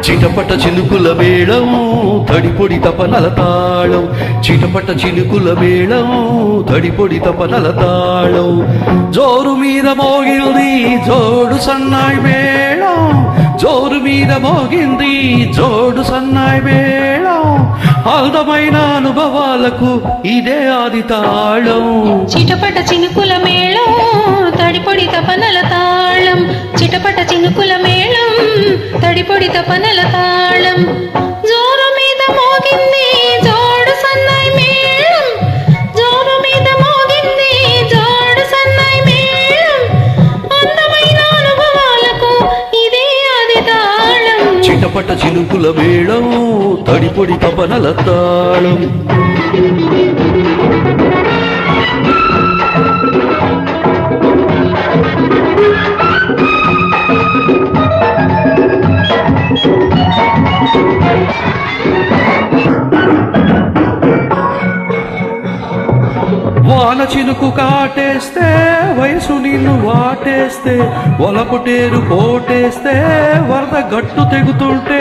చిటపట చినుకుల మేళం తడిపొడి తపనల తాళం చిటపట చినుకుల మేళం తడిపొడి తపనల తాళం జోరు మీద మోగింది జోడు సన్నాయి మేళం జోరు మీద మోగింది జోడు సన్నాయి మేళం అందమైన అనుభవాలకు ఇదే ఆది తాళం చిటపట చినుకుల మేళం తడిపొడి తపనల తాళం చిటపట చినుకుల మేళం తడిపొడి తపనల తాళం జోరు మీద మోగింది జోడు సన్నాయి మేళం జోరు మీద మోగింది జోడు సన్నాయి మేళం అందమైన అనుభవాలకు ఇదే ఆది తాళం చిటపట చినుకుల మేళం తడిపొడి తపనల తాళం వాన చినుకు కాటేస్తే వయసు నిన్ను వాటేస్తే వలపుటేరు పోటేస్తే వరద గట్టు తెగుతుంటే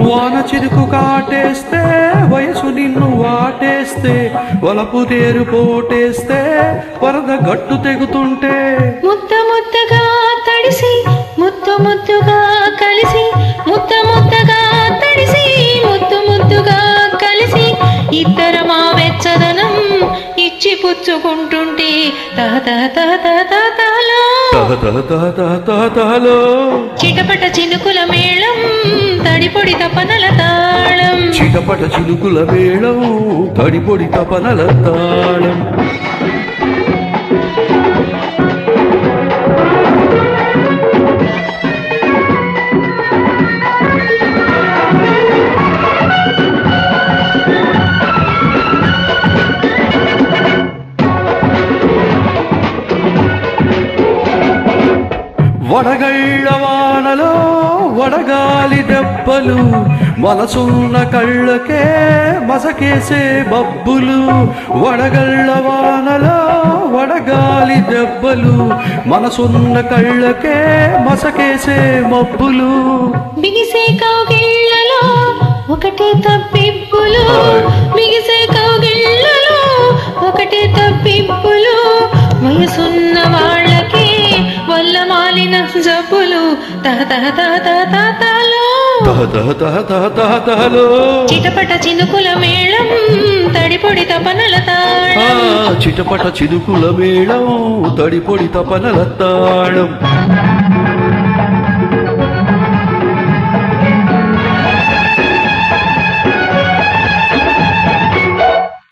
వాన చినుకు కాటేస్తే వయసు నిన్ను వాటేస్తే వలపుటేరు పోటేస్తే వరద గట్టు తెగుతుంటే ముద్ద ముద్దగా తడిసి ముద్దు ముద్దుగా కలిసి ముద్ద ముద్దగా తడిసి ముద్దు ముద్దుగా కలిసి ఇద్దరమా వెచ్చదనం ఇచ్చి పుచ్చుకుంటుంటే చిటపట చినుకుల మేళం తడిపొడి తపనల తాళం చిటపట చినుకుల మేళం తడిపొడి తపనల తాళం వడగళ్ళ వానలో వడగాలి దెబ్బలు మనసున్న కళ్ళకే మసకేసే బబ్బులు వడగళ్ళ వానలో వడగాలి దెబ్బలు మనసున్న కళ్ళకే మసకేసే మబ్బులు బిగిసే కౌగిళ్ళలో ఒకటే తప్పిప్పులు బిగిసే కౌగిళ్ళలో ఒకటే తప్పిప్పులు వయసున్న వాళ్ళకే వల్ల మాలిన జబ్బులు చిటపట చినుకుల మేళం తడిపొడి తపనల తాళం చిటపట చినుకుల మేళం తడిపొడి తపనల తాళం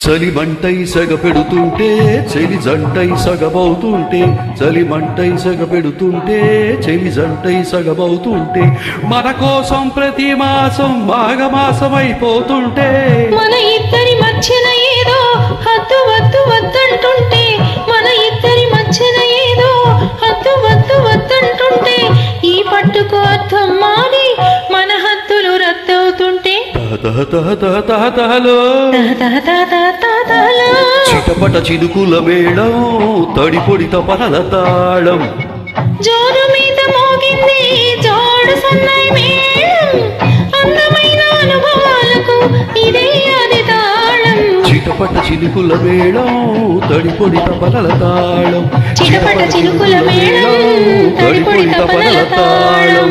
చలి మంటై సగ పెడుతుంటే చెలి జంటై సగబవుతుంటే చలి మంటై సగ పెడుతుంటే చెలి జంటై సగబవుతుంటే మన కోసం ప్రతి మాసం మాఘమాసమైపోతుంటే మన ఇద్దరి మధ్యన ఏదో హద్దు వద్దు వద్దంటుంటే మన ఇద్దరి మధ్యన ఏదో హద్దు వద్దు వద్దంటుంటే ఈ పట్టుకు అర్థం మారి మన హద్దులు రద్దవుతుంటే చిటపట చినుకుల మేళం తడిపొడి తపనల తాళం జోరు మీద మోగింది జోడు సన్నాయి మేళం అందమైన అనుభవాలకు ఇదే ఆది తాళం చిటపట చినుకుల మేళం తడిపొడి తపనల తాళం చిటపట చినుకుల మేళం తడిపొడి తపనల తాళం